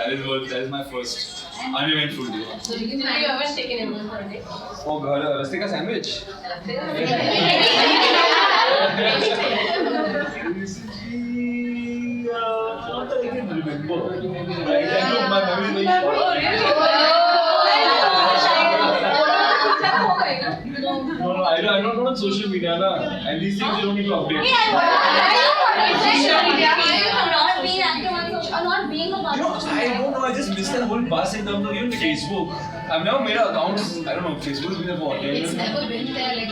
That is my first uneventful day. So you haven't taken anyone for a day? Oh, घर रस्ते का sandwich. Not that I can remember. Right? I know my memory is very short. No, I'm not on social media, na. And these things you don't need to update. I don't know. I just missed that whole bus in terms of even Facebook. I've never made an account. I don't know. Facebook's been there for what? It's never been there. Like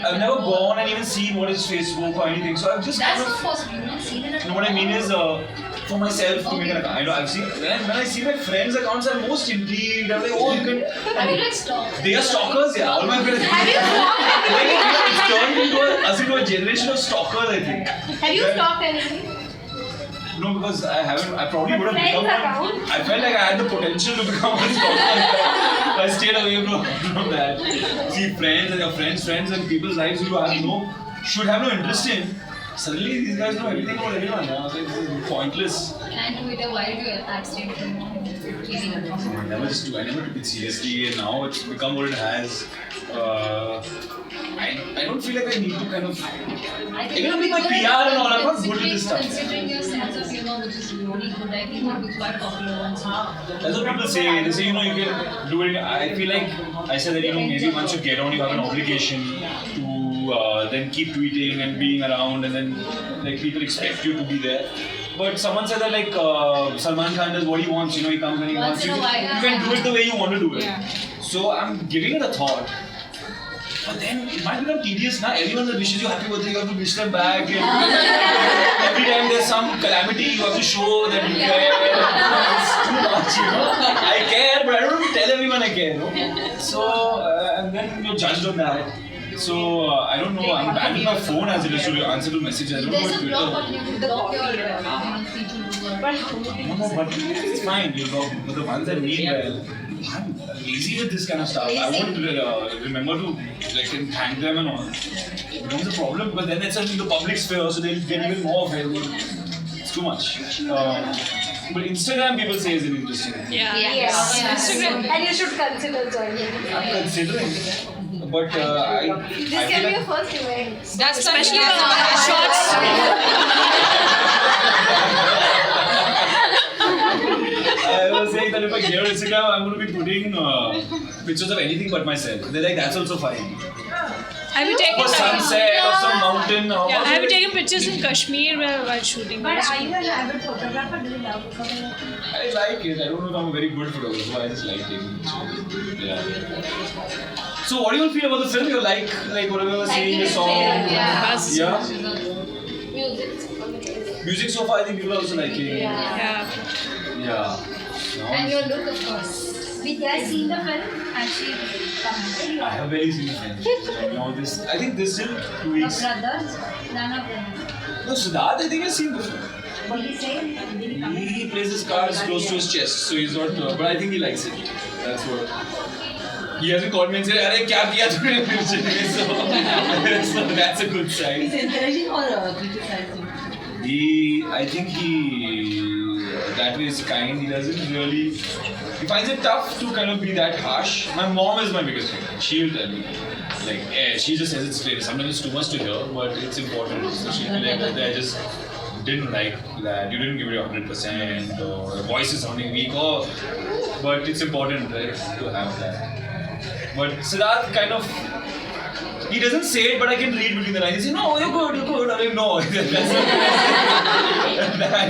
I've never gone and even seen what is Facebook or anything. So I've just. That's not possible. You've not seen it. You know what I mean is for myself to make an account. I know I've seen when I see my friends' accounts, I'm most intrigued. I'm like, oh, you can. Have you like stalked? They are stalkers, yeah. All my friends. Have you stalked? It's turned into a generation of stalkers, I think. Have you stalked anything? No, because I haven't. I probably would have Friends become account? one. I felt like I had the potential to become a stalker. I stayed away from that. See, friends and your friends' friends and people's lives you have should have no interest in. Suddenly, these guys know everything about everyone. I was like, this is pointless. And Twitter, why did you abstain from keeping it? I never took it seriously, and now it's become what it has. I don't feel like I need to kind of. Even with my PR and all, I'm not good at this stuff. Considering your sense of humor, which is really good, I think you'll be quite popular once. That's what people say. They say, you can do it. I feel like I said that, maybe once you get on, you have an obligation to then keep tweeting and being around, and then like people expect you to be there. But someone said that like Salman Khan does what he wants. He comes when he wants. You can do it the way you want to do it. Yeah. So I'm giving it a thought. But then it might become tedious now. Everyone that wishes you happy birthday, you have to wish them back. Every time there's some calamity, you have to show that you care. It's too much, I care, but I don't tell everyone I care. So, and then you're judged on that. So, I don't know. I'm banned with my phone as it is to answer to messages. I don't know There's what a blog Twitter. button, you can block your No, but it's fine. But the ones that mean well, I'm lazy with this kind of stuff. I won't remember to thank them and all. It becomes a problem because then it's in the public sphere, so they'll get even more offended. It's too much. But Instagram, people say, is an interesting thing. Yeah. Yes. Instagram. And you should consider joining. I'm considering. But I This feel can be like your first event. That's especially the shorts. I was saying that if I get on Instagram, I'm going to be putting pictures of anything but myself. They're like, that's also fine. Have you taken Or sunset or some mountain. Yeah, have you taken pictures in Kashmir while shooting? But are you an avid photographer? Do you love photography? I like it. I don't know if I'm a very good photographer. I just like taking pictures. Yeah. So what do you feel about the film? You like whatever you were saying, the song? Yeah. Yeah. Music. Music so far, I think people are also liking. Yeah. Yeah. And your look, of course. Did you guys see the film? Actually, I have barely seen the film. I think this in 2 weeks. brothers? None of them. No, Siddharth, I think I've seen before. What did he say? Did he come? He plays his cards close to his chest, so he's not. But I think he likes it. That's what. He hasn't called me and said, "Arey, kya kiya tune picture mein?" So that's a good sign. He's encouraging or criticizing? I think that way is kind. He doesn't really. He finds it tough to kind of be that harsh. My mom is my biggest fan. She will tell me. She just says it's straight. Sometimes it's too much to hear, but it's important. So she'll be like, I just didn't like that. You didn't give it 100%, or your voice is sounding weak, but it's important, right, to have that. But Siddharth kind of. He doesn't say it, but I can read between the lines. He says, "No, you're good. I'm like, no." I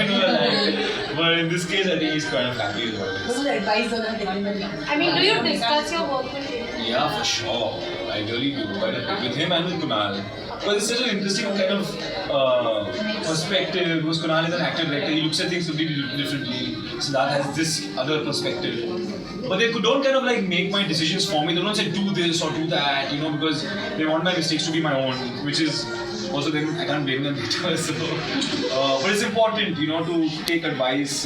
know that. But in this case, I think he's kind of happy with what it is. What's the advice on it? I mean, do you discuss your work with him? Yeah, for sure. I really do. Quite a bit. With him and with Kunal. But it's such an interesting kind of perspective. Because Kunal is an actor director. He looks at things completely differently. Siddharth has this other perspective. But they don't kind of make my decisions for me. They don't say do this or do that, because they want my mistakes to be my own, which is also then I can't blame them later. So, but it's important, to take advice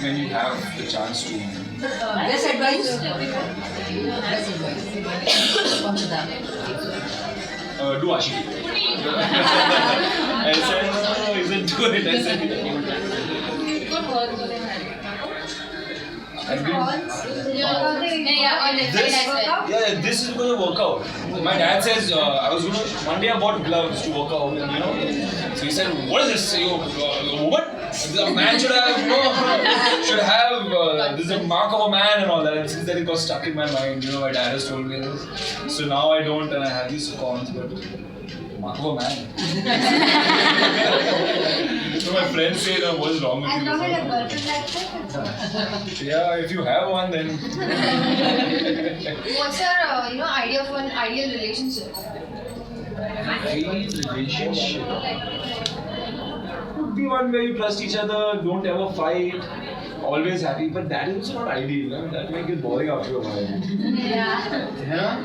when you have the chance to. Best advice? Best advice. Come to that. Do Ashiki. I said, no, isn't do it. I said, Good work, good in I've been. Yeah, on the This, side as well. yeah, this is because of workout. My dad says I was gonna. One day I bought gloves to work out, and so he said, "What is this? You, what? A man should have, should have. This is a mark of a man and all that." And since then it got stuck in my mind. My dad has told me this. So now I don't, and I have these cons, but mark of a man. So my friends say, "What's wrong with you?" Yeah, if you have one, then. What's your idea of an ideal relationship? Ideal relationship would be one where you trust each other, don't ever fight, always happy. But that is also not ideal. That may get boring after a while. Yeah. Yeah.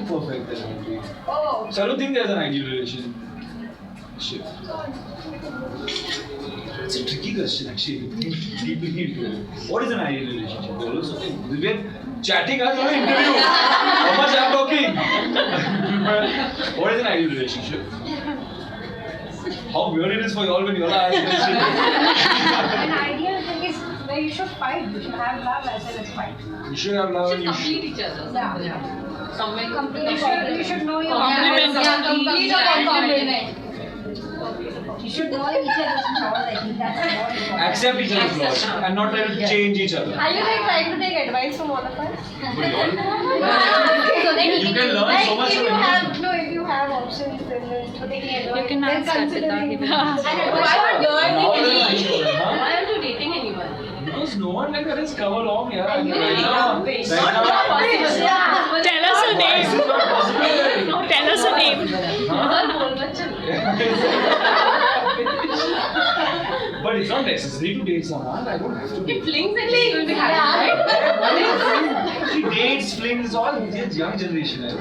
Perfect. That won't be. Oh. So I don't think there's an ideal relationship. It's a tricky question actually. Deeply into it. What is an ideal relationship? We're chatting as an interview. How much I'm talking? What is an ideal relationship? How weird it is for you all when you're asking this shit. An ideal thing is where you should fight. You should have love as well as fight. You should have love and you Complete each other. Yeah. Complete. You should know your Compliment. Yeah, complete or compliment. You should know each other's flaws. I think that's more important. accept each other's flaws and not try to change each other. Are you like trying to take advice from all of us? So then You can learn Like so much if from you anyone. have if you have options then for taking advice, You can then ask that consider without taking even advice. asking. And Now that I'm sure, huh? why aren't you dating anyone? Because no one like that has come along, yeah. You Right really now, love it. right now, Yeah. Tell us a why is name. it not possible? Tell us a name. But it's not necessary to date someone. I don't have to date. Flings and flings will be happy, right? She dates, flings, all this young generation. Eh?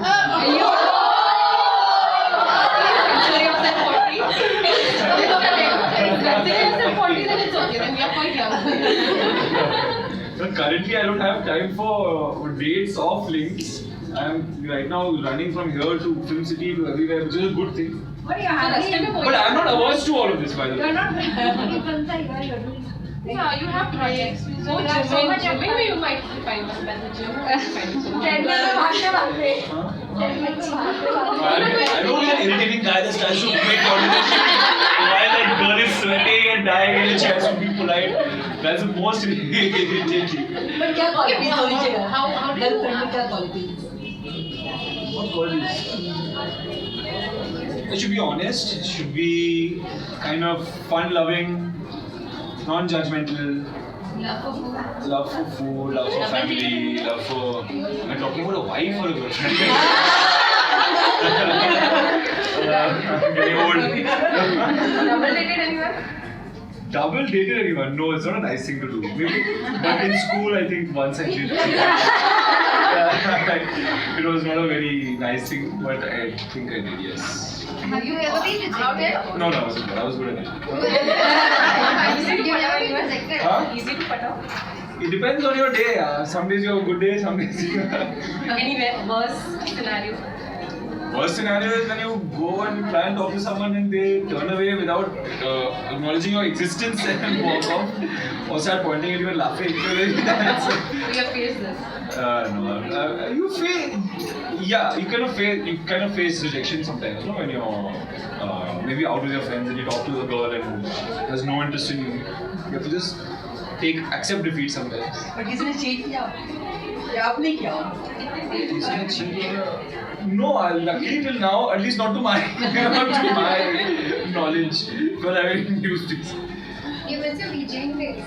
But currently, I don't have time for dates or flings. I'm right now running from here to Film City to everywhere, which is a good thing. But you're happy. But I'm not averse to all of this, by the way. You're not happy from the you're doing. Yeah, you have projects. So much gymming, you might find one at the gym. I don't need an irritating guy that tries to make coordination while that girl is sweating and dying and she has to be polite. That's the most irritating. But क्या qualities होनी चाहिए? How do you Girlfriend में क्या qualities? What qualities? It should be honest, it should be kind of fun-loving, non-judgmental, love for food, love for family, love for... Am I talking about a wife or a girlfriend? I'm getting old. double dated anyone? Double dated anyone? No, it's not a nice thing to do. Maybe, but in school, I think once I did. Yeah, it was not a very nice thing, but I think I did, yes. Have you ever been rejected? No, I wasn't good. I was good at it. Easy to put out. Rejected. Huh? Easy to put out. It depends on your day. Some days you have a good day, some days you Anyway, worst scenario. Worst scenario is when you go and try and talk to someone and they turn away without acknowledging your existence and walk off. Or start pointing at you and laughing. You have faced this. No. You face, yeah, you kind of face rejection sometimes. When you're maybe out with your friends and you talk to a girl and has no interest in you. You have to just accept defeat sometimes. But किसी ने cheat किया? या आपने किया? No, luckily till now, at least not to my knowledge, because I haven't used it. You miss your DJing days.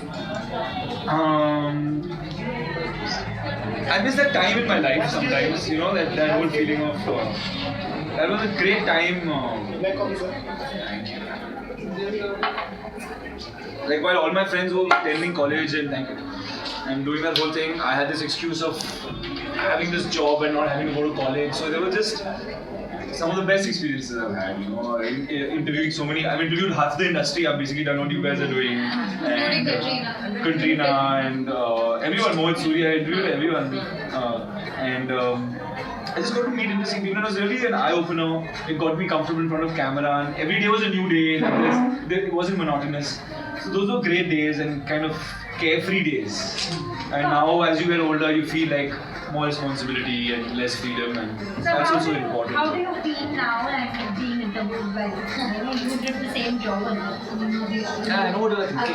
I miss that time in my life sometimes, that whole feeling of, that was a great time. Like while all my friends were attending college and doing that whole thing, I had this excuse of having this job and not having to go to college. So they were just some of the best experiences I've had. Interviewing so many. I've interviewed half the industry. I've basically done what you guys are doing. Including Katrina and everyone. Mohit Surya. I interviewed everyone. I just got to meet interesting people. It was really an eye-opener. It got me comfortable in front of camera. And every day was a new day. It wasn't monotonous. So those were great days and kind of carefree days. And now, as you get older, you feel like more responsibility and less freedom, and that's also important. How do you feel now and being interviewed by this? You did the same job and Yeah, I know what you're thinking.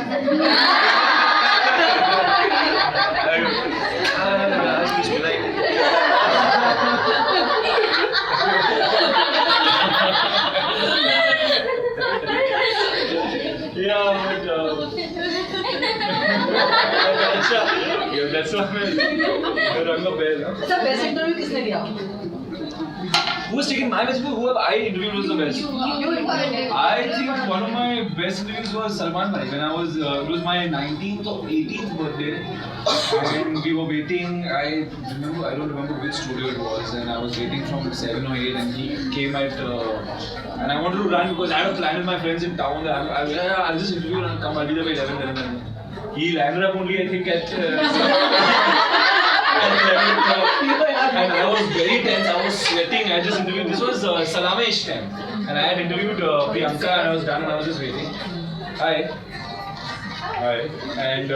Yeah, that's what the rung of bell. अच्छा best interview किसने दिया? Who was taking my best interview? Who I interviewed was the best. I think one of my best interviews was Salman Bhai when I was, it was my 19th or 18th birthday, and we were waiting. I don't remember which studio it was, and I was waiting from 7 or 8, and he came at, and I wanted to run because I had a plan with my friends in town that I'll just interview and come. I'll be there by 11. He landed up only I think at. And I was very tense, I was sweating, I just interviewed, this was Salamesh time, and I had interviewed Priyanka and I was done and I was just waiting. Hi. And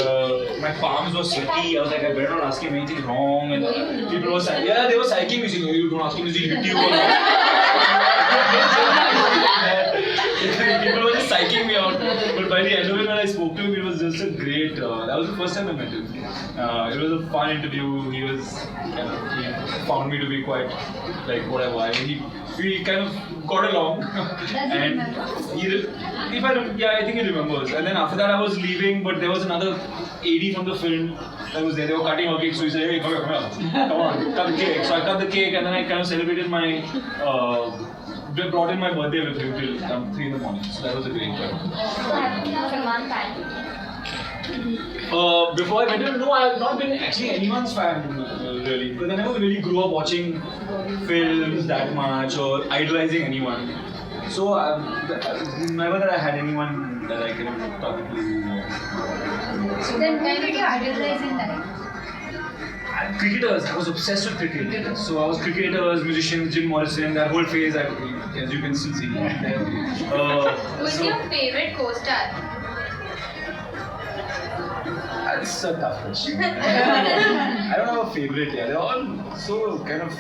my palms were sweaty, I was like, I better not ask him anything wrong, and people were saying, yeah, they were psyching me, saying, no, you don't ask him, does he hit you or not? People were just psyching me out, but by the end of it, when I spoke to him, it was just a great, that was the first time I met him. It was a fun interview, he found me to be quite, like, whatever, we kind of got along, and I think he remembers. And then after that I was leaving, but there was another AD from the film that was there, they were cutting our cake, so he said, hey, come on, cut the cake. So I cut the cake, and then I kind of celebrated my, brought in my birthday with him till 3 in the morning, so that was a great time. Salman fan. Before I met him, no, I have not been actually anyone's fan really, because I never really grew up watching films that much or idolizing anyone. So never that I had anyone that I can talk to. So then when did you idolize in life? Cricketers, I was obsessed with cricket. So I was cricketers, musicians, Jim Morrison, that whole phase, as you can still see. Who's your favorite co-star? That's a tough question. I don't have a favorite yet. They're all so kind of.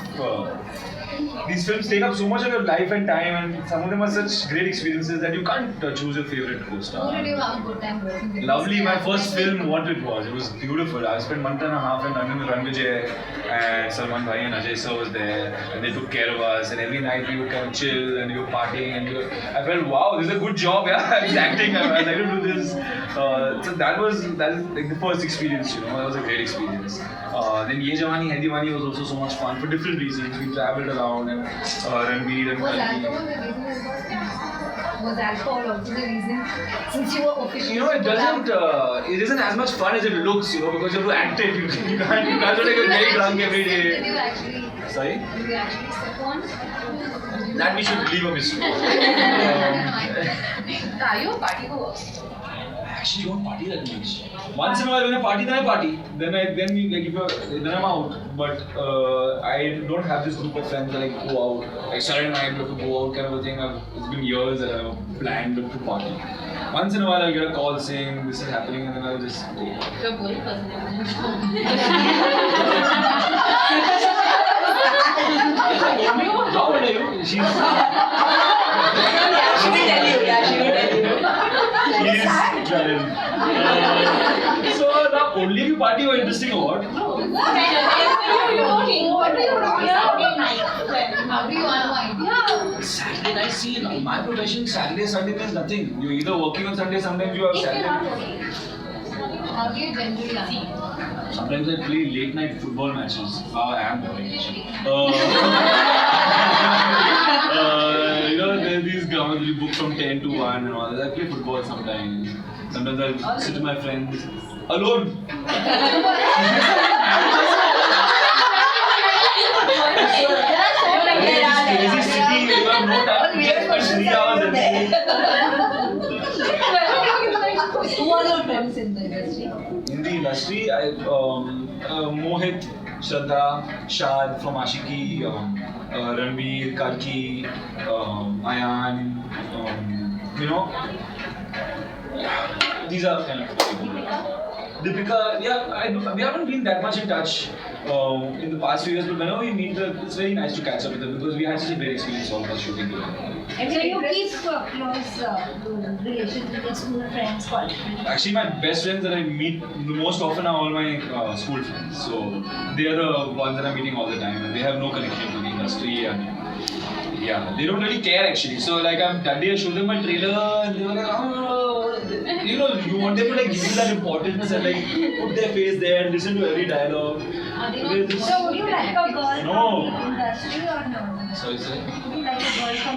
These films take up so much of your life and time, and some of them are such great experiences that you can't choose your favorite co-star. Who did you have a good time working with? Lovely, my first film, what it was beautiful. I spent a month and a half in London with Ranvijay, and Salman Bhai and Ajay sir was there, and they took care of us, and every night we would kind of chill, and we were partying, and I felt, wow, this is a good job, yeah, I was acting, I was like to do this. So that is like the first experience, that was a great experience. Then Ye Jawani Hai Diwani was also so much fun for different reasons. We travelled around, and Ranveer and Kalki. Was alcohol also the reason? Since you were officially. It isn't as much fun as it looks, because you have to act it. You can't sort of get very drunk every Did day. you actually? Sorry? Did you actually sip on? That we should leave a mystery. Are you a party goer? I actually don't party that much. Once in a while when I party, then I party. Then I'm out. But I don't have this group of friends that I go out. Like Saturday night, we have to go out kind of a thing. It's been years that I've planned to party. Once in a while I'll get a call saying this is happening, and then I'll just go. You're a boring person. How old are you? She will tell you, yeah, she will tell you. She's 12. So now only if you party or interesting or what? What are you talking? How do you unwind? Saturday night, see, in my profession, Saturday, Sunday means nothing. You're either working on Sunday, sometimes you have If you're not Saturday. working, how do you generally unwind? Sometimes I play late night football matches. I am boring. There's these grounds you book from 10 to 1 and all that. I play football sometimes. Sometimes I'll sit with my friends alone. Crazy city, you have no time. Yes, but 3 hours a day. Who are your friends in the industry? In the industry, Mohit, Shraddha, Shad from Ashiki, Ranveer, Kalki, Ayan, these are kind of Deepika, yeah, we haven't been that much in touch in the past few years, but whenever we meet her, it's very nice to catch up with her because we had such a great experience all of us shooting together. And so you keep close relations with your school friends, college friends. Actually, my best friends that I meet the most often are all my school friends. So they are the ones that I'm meeting all the time, and they have no connection to the industry, and yeah, they don't really care actually. So like that day I showed them my trailer, and they were like, oh, you know, you want them to like give you that importance and like put their face there and listen to every dialogue. So would you like a girl No. from the industry or no? Sorry, sir. Would you like a girl from the